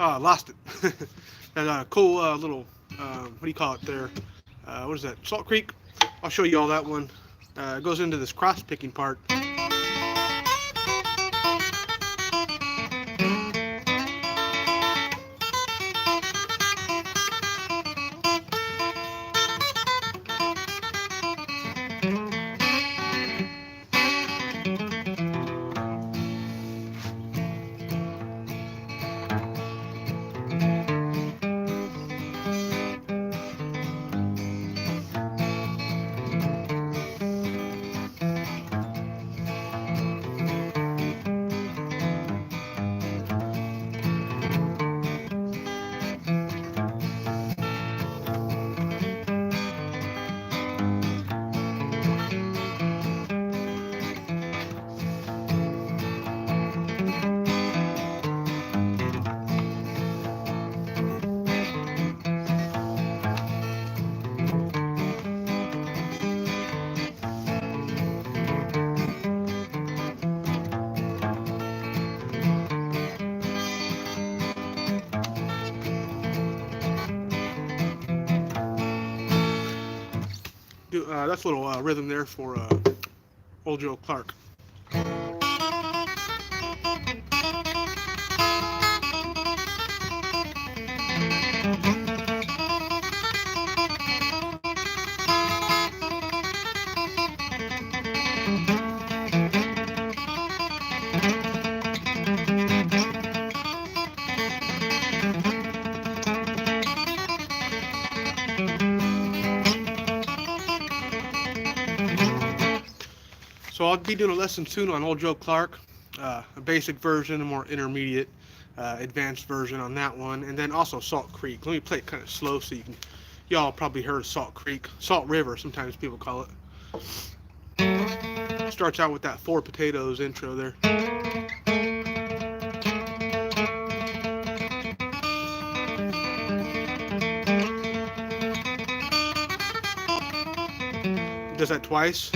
I lost it. That cool little, what do you call it there? What is that? Salt Creek. I'll show you all that one. It goes into this cross picking part. That's a little rhythm there for Old Joe Clark. So I'll be doing a lesson soon on Old Joe Clark, a basic version, a more intermediate, advanced version on that one, and then also Salt Creek. Let me play it kind of slow so you can. Y'all probably heard of Salt Creek, Salt River. Sometimes people call it. Starts out with that Four Potatoes intro there. Does that twice.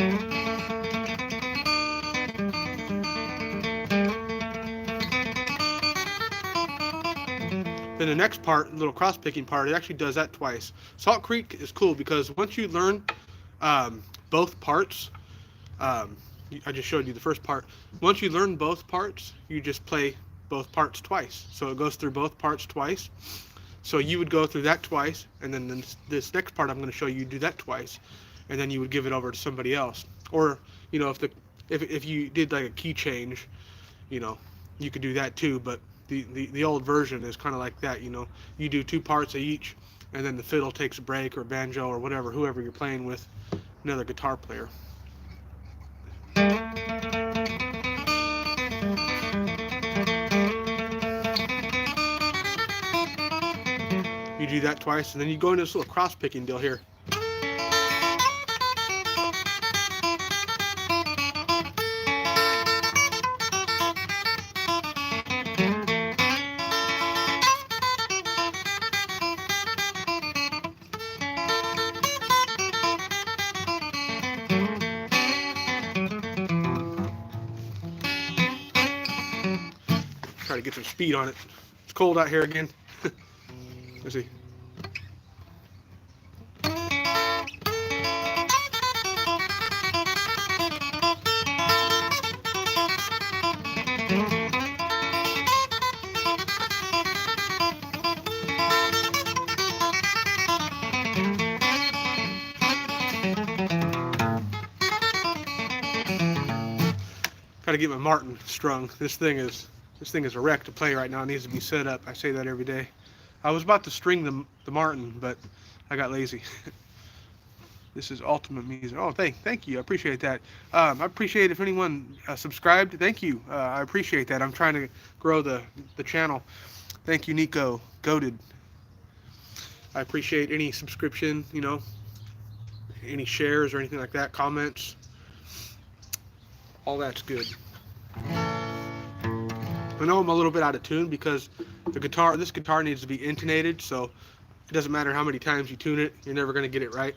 Then the next part, little cross picking part, it actually does that twice. Salt Creek is cool because once you learn both parts, I just showed you the first part. Once you learn both parts, you just play both parts twice. So it goes through both parts twice. So you would go through that twice, and then this next part I'm going to show you do that twice, and then you would give it over to somebody else. Or if you did like a key change, you could do that too. But the old version is kind of like that. You do two parts of each, and then the fiddle takes a break, or banjo, or whoever you're playing with, another guitar player. You do that twice, and then you go into this little cross picking deal here. Try to get some speed on it. It's cold out here again. Let's see. Got to get my Martin strung. This thing is a wreck to play right now. It needs to be set up. I say that every day. I was about to string the Martin, but I got lazy. This is ultimate music. Oh, thank you. I appreciate that. I appreciate if anyone subscribed. Thank you. I appreciate that. I'm trying to grow the channel. Thank you, Nico. Goated. I appreciate any subscription, any shares or anything like that, comments. All that's good. I know I'm a little bit out of tune because this guitar needs to be intonated, so it doesn't matter how many times you tune it, you're never going to get it right.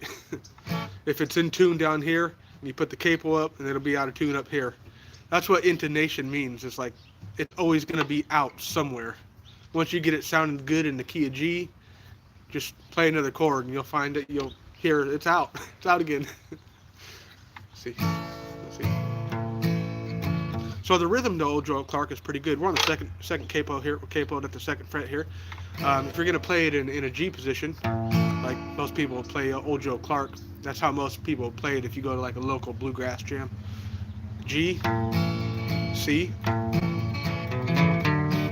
If it's in tune down here, and you put the capo up, and it'll be out of tune up here. That's what intonation means. It's like it's always going to be out somewhere. Once you get it sounding good in the key of G, just play another chord, and you'll find that you'll hear it's out. It's out again. Let's see. So the rhythm to Old Joe Clark is pretty good. We're on the second capo here. We're capoed at the second fret here. If you're gonna play it in a G position, like most people play Old Joe Clark, that's how most people play it if you go to like a local bluegrass jam. G, C,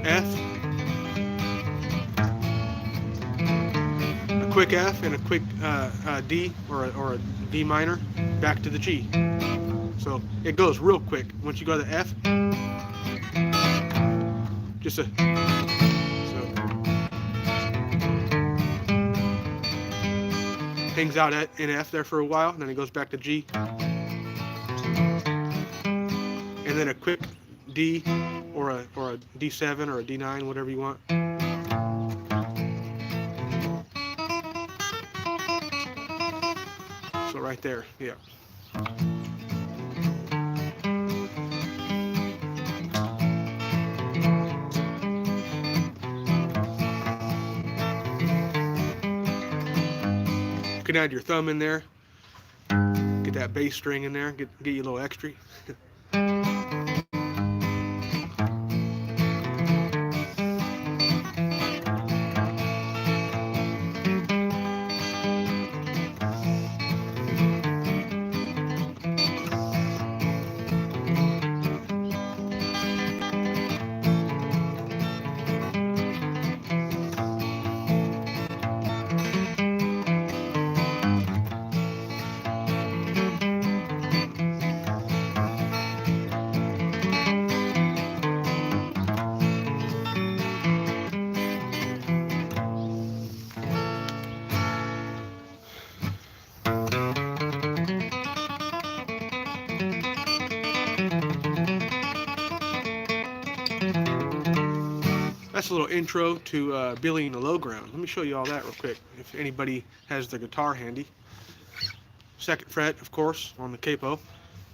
F, a quick F and a quick D or a D minor, back to the G. So it goes real quick. Once you go to the F, just hangs out in F there for a while, and then it goes back to G, and then a quick D or a D7 or a D9, whatever you want. So right there, yeah. You can add your thumb in there, get that bass string in there, get you a little extra. That's a little intro to Billy in the Low Ground. Let me show you all that real quick, if anybody has the guitar handy. Second fret, of course, on the capo.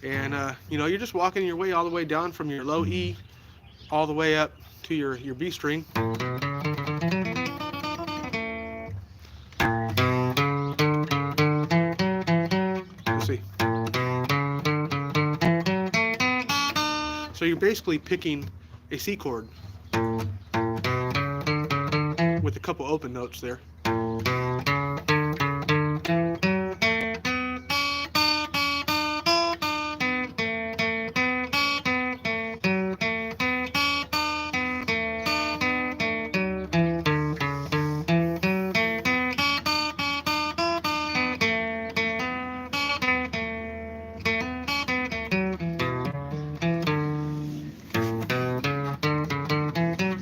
And, you're just walking your way all the way down from your low E all the way up to your B string. Let's see. So you're basically picking a C chord with a couple open notes there.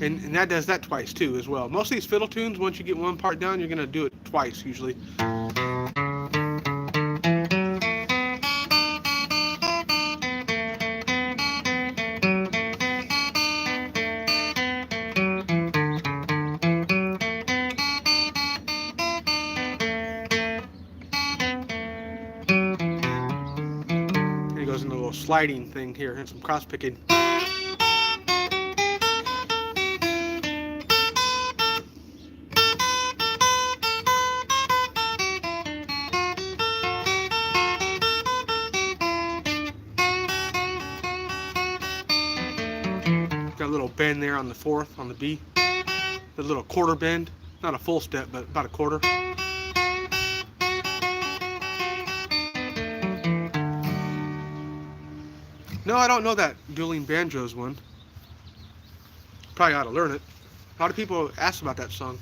And that does that twice too as well. Most of these fiddle tunes, once you get one part down, you're going to do it twice usually. And it goes into a little sliding thing here and some cross picking. Got a little bend there on the fourth, on the B. The little quarter bend. Not a full step, but about a quarter. No, I don't know that dueling banjos one. Probably ought to learn it. A lot of people ask about that song.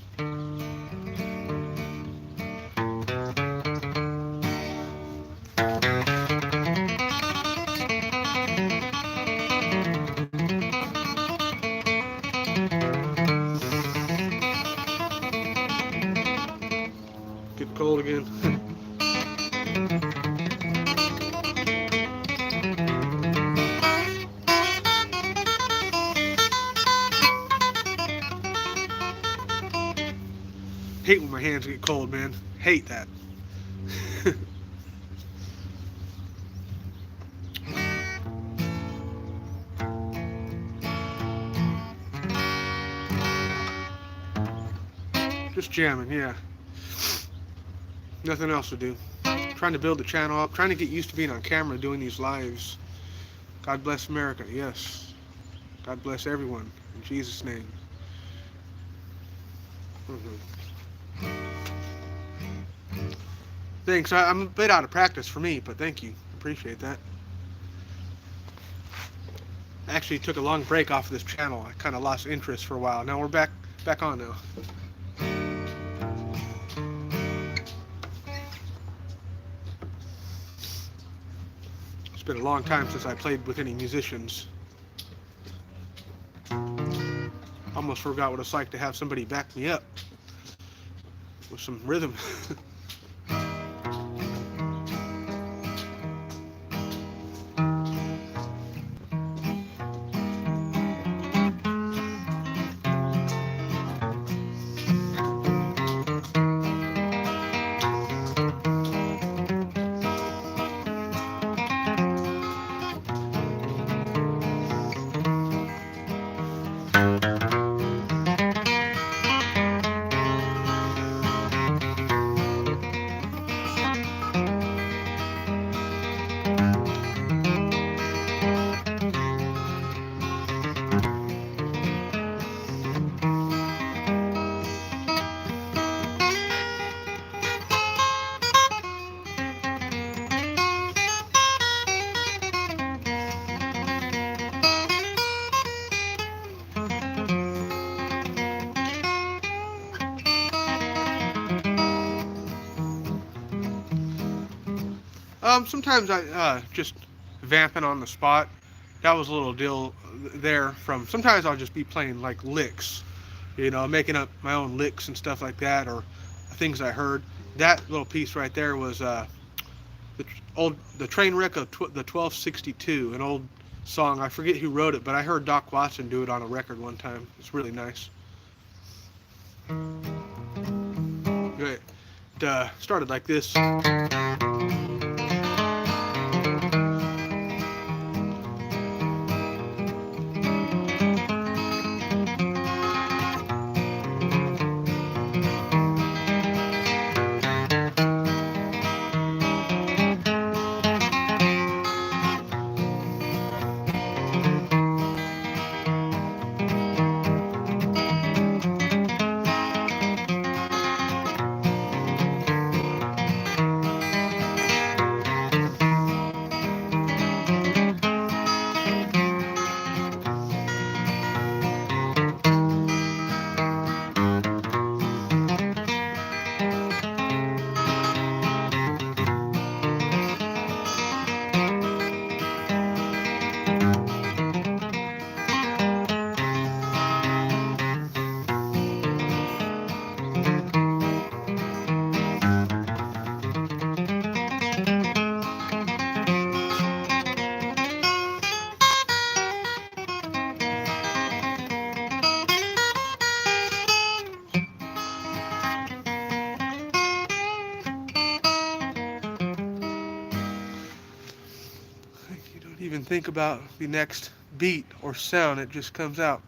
Get cold again. hate when my hands get cold, man. Hate that. Just jamming, yeah. Nothing else to do. Trying to build the channel up. Trying to get used to being on camera doing these lives. God bless America, yes. God bless everyone. In Jesus' name. Thanks. I'm a bit out of practice for me, but thank you. Appreciate that. I actually took a long break off of this channel. I kind of lost interest for a while. Now we're back on now. It's been a long time since I played with any musicians. Almost forgot what it's like to have somebody back me up with some rhythm. Sometimes I just vamping on the spot. That was a little deal there from. Sometimes I'll just be playing like licks, making up my own licks and stuff like that, or things I heard. That little piece right there was the train wreck of the 1262, an old song. I forget who wrote it, but I heard Doc Watson do it on a record one time. It's really nice. It started like this. Even think about the next beat or sound, it just comes out.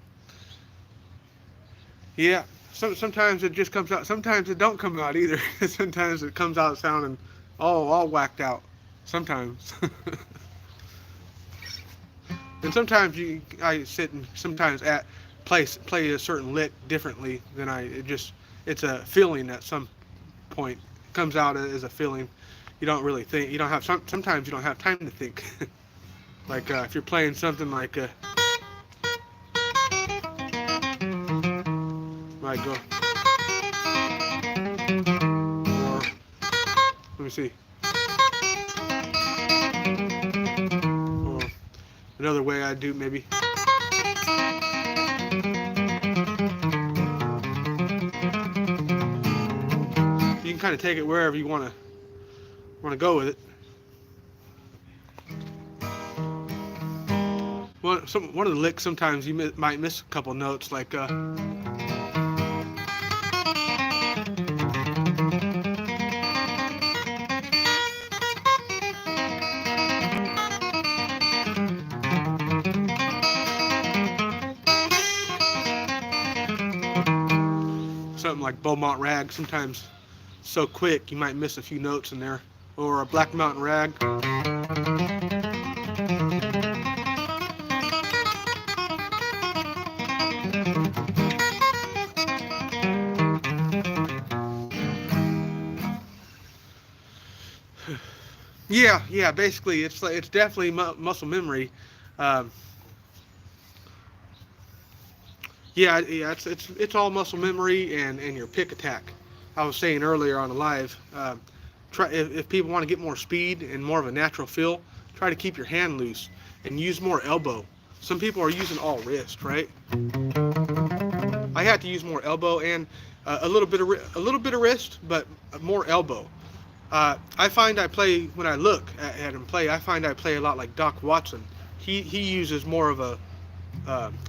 Yeah, sometimes it just comes out. Sometimes it don't come out either. Sometimes it comes out sounding all whacked out. Sometimes. And sometimes I sit and sometimes play a certain lick differently than it's a feeling at some point. It comes out as a feeling. You don't really think. Sometimes you don't have time to think. Like if you're playing something like might go, or let me see, or another way I do maybe. You can kind of take it wherever you want to go with it. One of the licks, sometimes you might miss a couple notes, like something like Beaumont rag, sometimes so quick you might miss a few notes in there. Or a Black Mountain rag. Yeah. Basically, it's definitely muscle memory. Um, yeah. It's all muscle memory and your pick attack. I was saying earlier on the live. Try if people want to get more speed and more of a natural feel, try to keep your hand loose and use more elbow. Some people are using all wrist, right? I had to use more elbow and a little bit of wrist, but more elbow. I find I play when I look at him play. I find I play a lot like Doc Watson. He uses more of a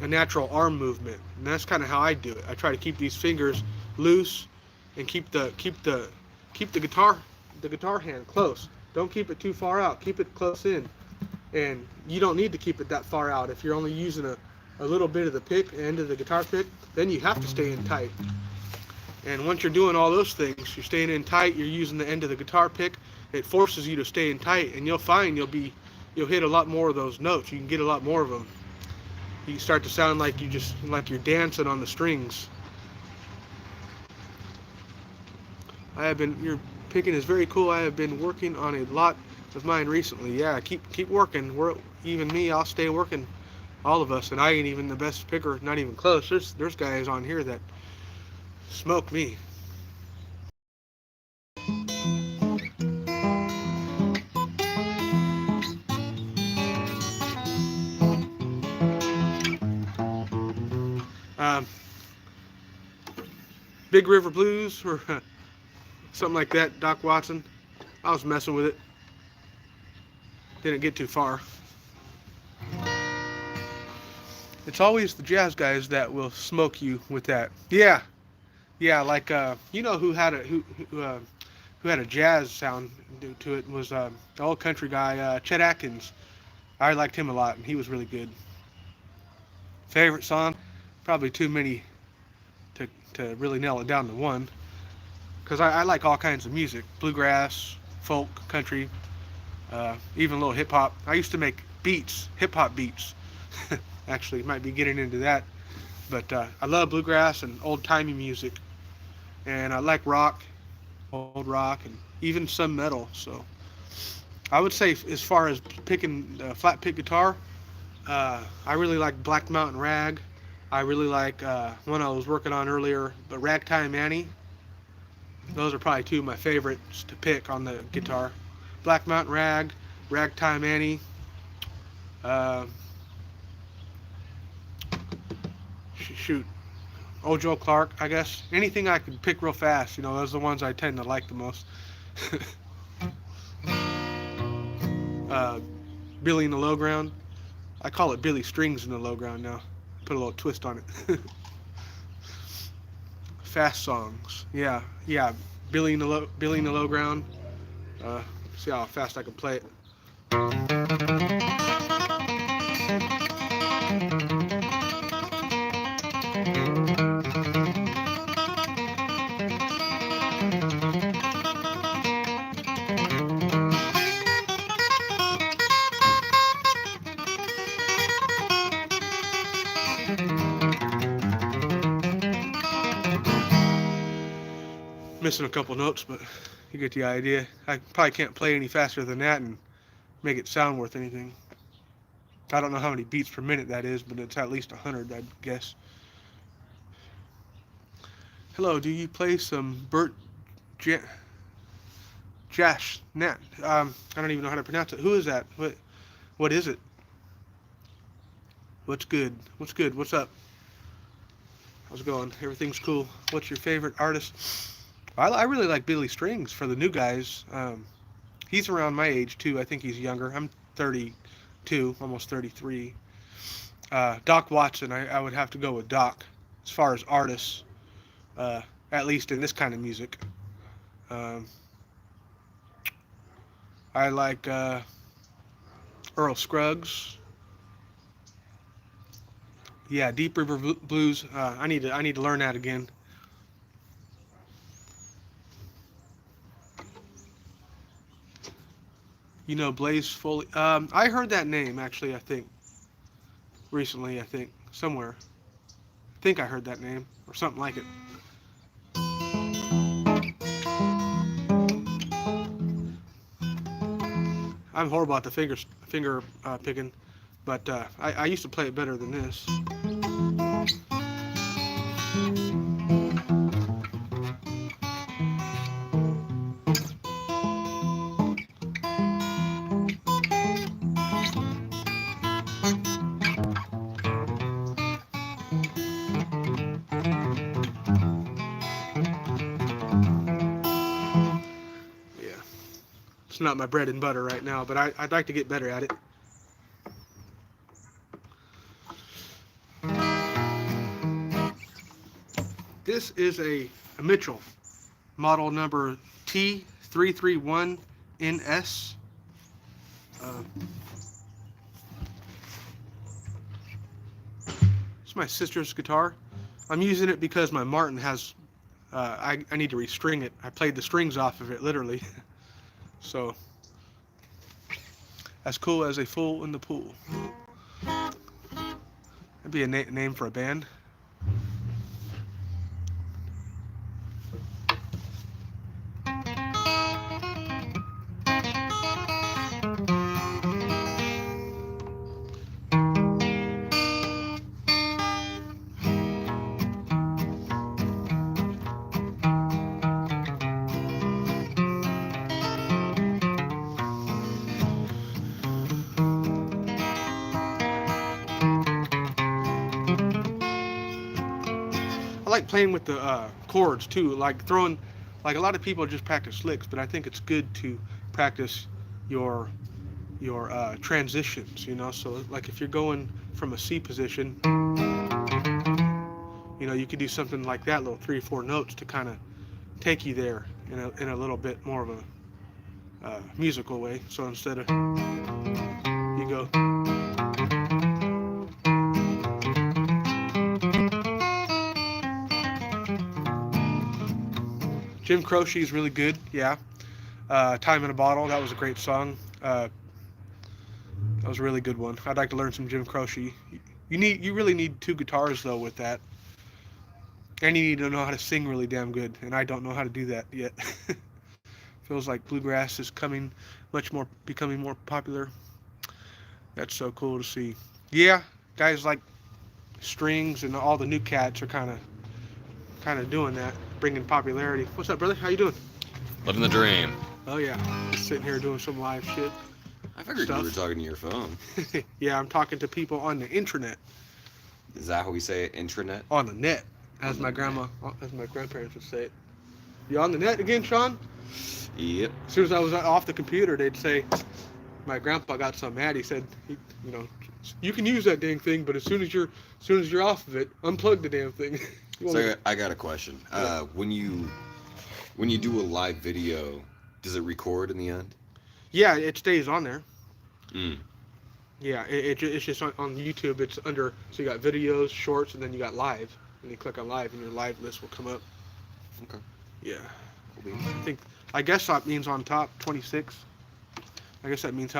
natural arm movement, and that's kind of how I do it. I try to keep these fingers loose and keep the guitar hand close. Don't keep it too far out. Keep it close in, and you don't need to keep it that far out. If you're only using a little bit of the pick, end of the guitar pick, then you have to stay in tight. And once you're doing all those things, you're staying in tight, you're using the end of the guitar pick, it forces you to stay in tight, and you'll find you'll hit a lot more of those notes. You can get a lot more of them. You start to sound like you're dancing on the strings. Your picking is very cool. I have been working on a lot of mine recently. Yeah, keep working. Even me, I'll stay working. All of us, and I ain't even the best picker, not even close. There's guys on here that smoke me. Um, Big River Blues or something like that, Doc Watson. I was messing with it. Didn't get too far. It's always the jazz guys that will smoke you with that. Yeah. Like you know who had a jazz sound to it was the old country guy Chet Atkins. I liked him a lot, and he was really good. Favorite song? Probably too many to really nail it down to one. Because I like all kinds of music: bluegrass, folk, country, even a little hip hop. I used to make beats, hip hop beats. Actually, might be getting into that. But I love bluegrass and old timey music, and I like rock, old rock, and even some metal. So I would say, as far as picking flat pick guitar, I really like Black Mountain Rag. I really like one I was working on earlier, but Ragtime Annie. Those are probably two of my favorites to pick on the guitar. Black Mountain Rag, Ragtime Annie. Shoot, Old Joe Clark, I guess. Anything I could pick real fast, those are the ones I tend to like the most. Billy in the Low Ground. I call it Billy Strings in the Low Ground now. Put a little twist on it. Fast songs. Yeah. Billy in the Low Ground. See how fast I can play it. Missing a couple notes, but you get the idea. I probably can't play any faster than that and make it sound worth anything. I don't know how many beats per minute that is, but it's at least 100, I'd guess. Hello, do you play some Bert Jash Nat? I don't even know how to pronounce it. Who is that? What is it? What's good? What's up? How's it going? Everything's cool. What's your favorite artist? I really like Billy Strings for the new guys. He's around my age too. I think he's younger. I'm 32, almost 33. Doc Watson, I would have to go with Doc as far as artists, at least in this kind of music. I like Earl Scruggs. Yeah, Deep River Blues. I need to learn that again. You know, Blaze Foley. I heard that name actually. I think recently. I think somewhere. I think I heard that name or something like it. I'm horrible at the finger picking, but I used to play it better than this. Yeah, it's not my bread and butter right now, but I'd like to get better at it. This is a Mitchell model number T331NS. It's my sister's guitar. I'm using it because my Martin has, I need to restring it. I played the strings off of it, literally. So, as cool as a fool in the pool. That'd be a name for a band. I like playing with the chords too, like throwing, like a lot of people just practice licks, but I think it's good to practice your transitions, you know. So like if you're going from a C position, you know, you could do something like that, little 3 or 4 notes to kind of take you there in a little bit more of a musical way. So instead of you go. Jim Croce's really good, yeah. Time in a Bottle, that was a great song. That was a really good one. I'd like to learn some Jim Croce. You really need 2 guitars though with that, and you need to know how to sing really damn good. And I don't know how to do that yet. Feels like bluegrass is becoming more popular. That's so cool to see. Yeah, guys like Strings and all the new cats are kind of doing that, bringing popularity. What's up, brother? How you doing? Living the dream. Oh yeah, just sitting here doing some live shit. I figured you were talking to your phone. Yeah, I'm talking to people on the internet. Is that how we say it? Intranet? On the net, as my grandparents would say it. You on the net again, Sean? Yep. As soon as I was off the computer, they'd say, my grandpa got so mad. He said, you can use that dang thing, but as soon as you're off of it, unplug the damn thing. So I got a question. Yeah. When you do a live video, does it record in the end? Yeah, it stays on there. Mm. Yeah, it's just on YouTube. It's under, so you got videos, shorts, and then you got live. And you click on live, and your live list will come up. Okay. Yeah. I guess that means on top 26. I guess that means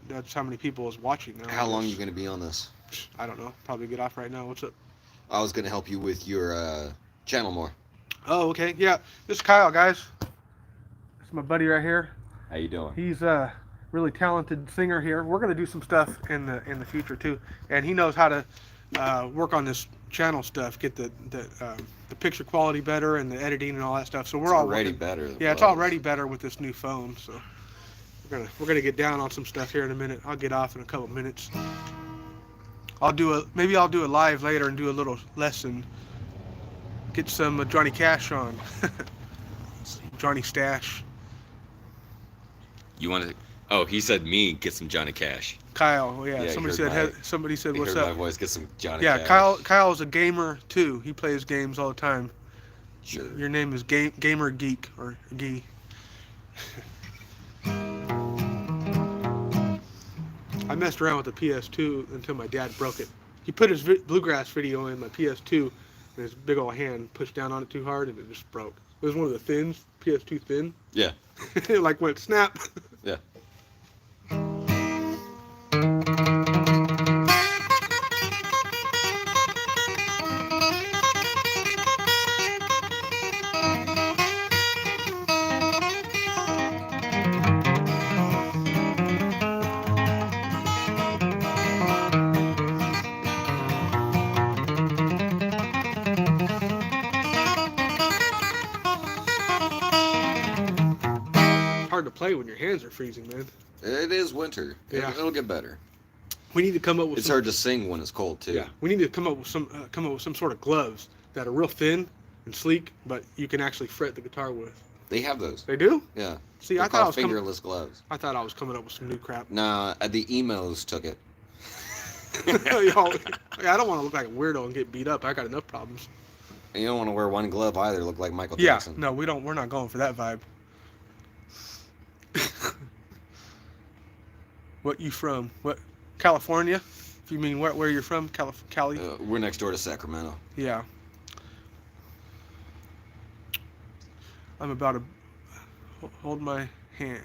that's how many people is watching now. How long are you going to be on this? I don't know. Probably get off right now. What's up? I was going to help you with your channel more. Oh, okay. Yeah. This is Kyle, guys. This is my buddy right here. How you doing? He's a really talented singer here. We're going to do some stuff in the future too, and he knows how to work on this channel stuff, get the picture quality better and the editing and all that stuff. So we're already better. Yeah, it's already better with this new phone. So we're gonna get down on some stuff here in a minute. I'll get off in a couple minutes. Maybe I'll do a live later and do a little lesson. Get some Johnny Cash on. Johnny Stash. You want to? Oh, he said me get some Johnny Cash. Kyle, yeah. Somebody said, "What's up?" My voice, get some Johnny Yeah, Cash. Kyle's a gamer too. He plays games all the time. Sure. Your name is Gamer Geek or Gee. I messed around with the PS2 until my dad broke it. He put his Bluegrass video in my PS2, and his big old hand pushed down on it too hard, and it just broke. It was one of the thins, PS2 thin. Yeah. It like went snap. Yeah. play when your hands are freezing, man. It is winter. Yeah. It'll get better. We need to come up with. It's hard to sing when it's cold too. Yeah, we need to come up with some sort of gloves that are real thin and sleek, but you can actually fret the guitar with. They have those. They do? Yeah. See, They're I thought I was fingerless gloves. I thought I was coming up with some new crap. Nah, the emos took it. Yo, I don't want to look like a weirdo and get beat up. I got enough problems. And you don't want to wear one glove either. Look like Michael Yeah, Jackson. no, we don't. We're not going for that vibe. What you from? What? California? If you mean where you're from, Cali? We're next door to Sacramento. Yeah. I'm about to hold my hand.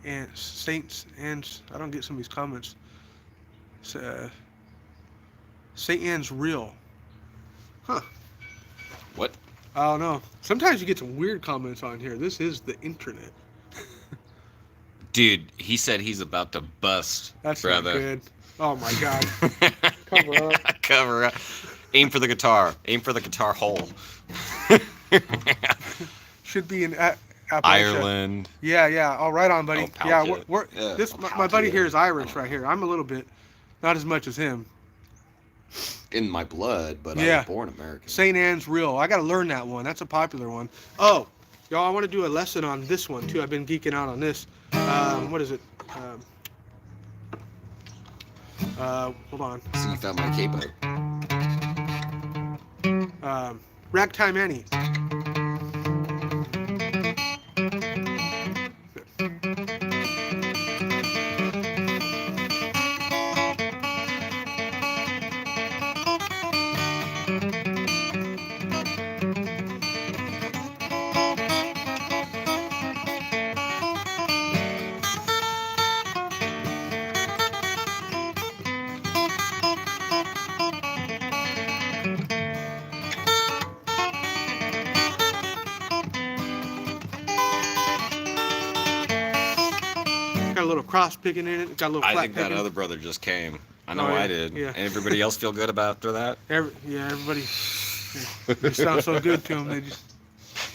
And Saints and I don't get some of these comments. Saint Anne's real. Huh. What? I don't know. Sometimes you get some weird comments on here. This is the internet. Dude, he said he's about to bust. That's brother. not good. Oh my God. Cover up. Cover up. Aim for the guitar. Aim for the guitar hole. Should be in Appalachia. Ireland. Yeah. All right on, buddy. Oh, Yeah, Palkia. Yeah, this Palkia. my buddy here is Irish right here. I'm a little bit, not as much as him. In my blood, but I Yeah. was born American. Saint Anne's real. I got to learn that one. That's a popular one. Oh, y'all, I want to do a lesson on this one too. I've been geeking out on this. What is it? Hold on. See, you found my capo. Ragtime Annie. Got a little cross picking in it. Got a little I flat think that picking. other brother just came. I know Oh, yeah. I did. Yeah. And everybody else feel good about after that? Everybody. It sounds so good to them.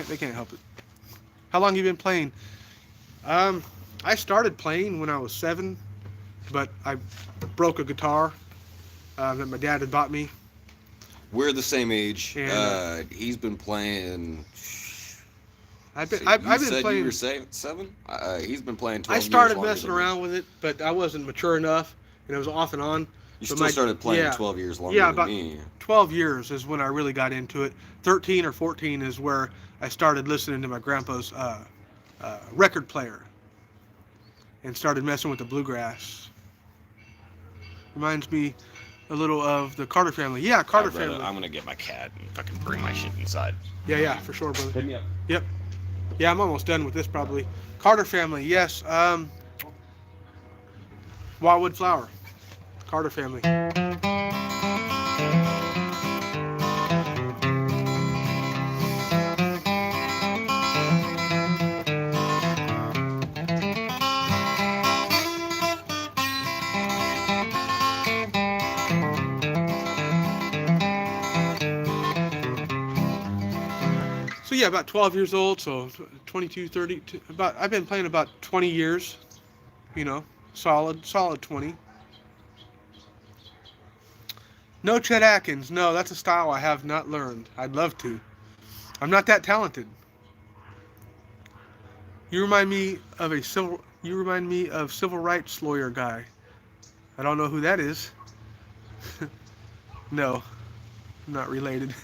They can't help it. How long you been playing? I started playing when I was 7, but I broke a guitar that my dad had bought me. We're the same age. And, He's been playing. I've been You said playing. you were 7? He's been playing 12 I started years longer messing than me. around with it, but I wasn't mature enough, and it was off and on. You But still started playing yeah. 12 years longer Yeah, than about me. 12 years is when I really got into it. 13 or 14 is where I started listening to my grandpa's record player and started messing with the bluegrass. Reminds me a little of the Carter family. Yeah, Carter Brother, family. I'm going to get my cat and fucking bring my shit inside. Yeah, for sure, brother. Hit me up. Yep. Yeah, I'm almost done with this probably. Carter family, yes. Wildwood Flower. Carter family. So yeah, about 12 years old, so 22, 30, I've been playing about 20 years, you know, solid 20. No Chet Atkins, no, that's a style I have not learned. I'd love to. I'm not that talented. You remind me of civil rights lawyer guy. I don't know who that is. No, I'm not related.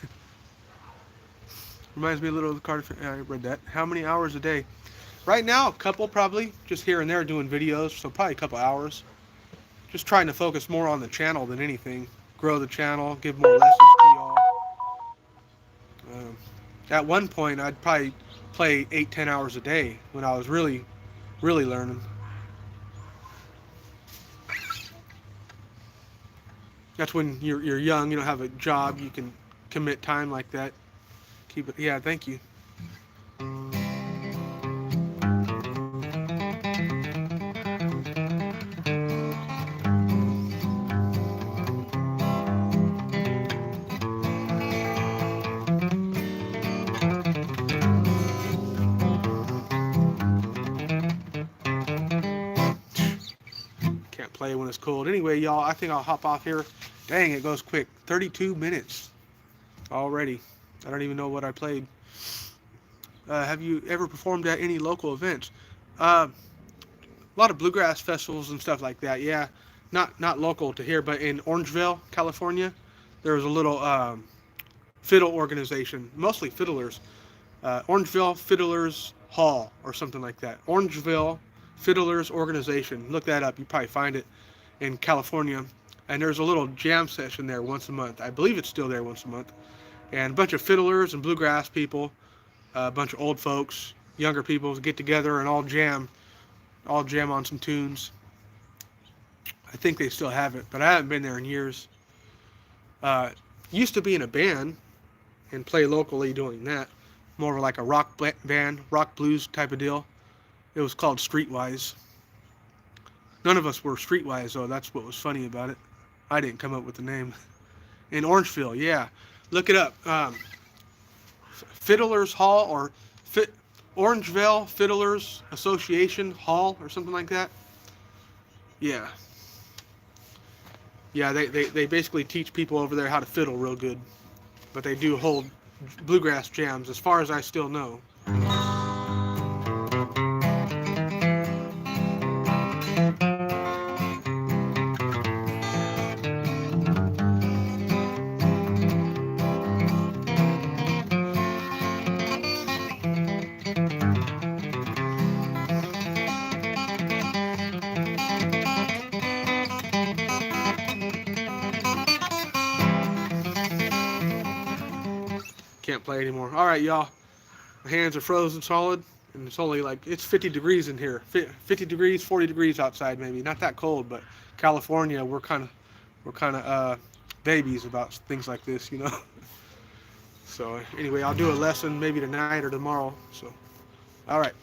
Reminds me a little of the Carter. I read that. How many hours a day? Right now, a couple probably. Just here and there doing videos, so probably a couple hours. Just trying to focus more on the channel than anything. Grow the channel, give more lessons to y'all. At one point, I'd probably play 8-10 hours a day when I was really learning. That's when you're young, you don't have a job, you can commit time like that. Keep it. Yeah, thank you. Can't play when it's cold. Anyway, y'all, I think I'll hop off here. Dang, it goes quick. 32 minutes already. I don't even know what I played. Have you ever performed at any local events? A lot of bluegrass festivals and stuff like that. Yeah, not local to here, but in Orangeville, California, there was a little fiddle organization, mostly fiddlers. Orangeville Fiddlers Hall or something like that. Orangeville Fiddlers Organization. Look that up. You probably find it in California. And there's a little jam session there once a month. I believe it's still there once a month. And a bunch of fiddlers and bluegrass people, a bunch of old folks, younger people get together and all jam on some tunes. I think they still have it, but I haven't been there in years. Used to be in a band and play locally doing that. More of like a rock band, rock blues type of deal. It was called Streetwise. None of us were Streetwise though. That's what was funny about it. I didn't come up with the name. In Orangeville, yeah. Look it up. Fiddlers Hall or Orangeville Fiddlers Association Hall or something like that. Yeah. Yeah, they basically teach people over there how to fiddle real good. But they do hold bluegrass jams as far as I still know. Can't play anymore. All right, y'all. My hands are frozen solid, and it's only like it's 50 degrees in here. 50 degrees, 40 degrees outside, maybe. Not that cold, but California, we're kind of babies about things like this, you know. So anyway, I'll do a lesson maybe tonight or tomorrow. So, all right.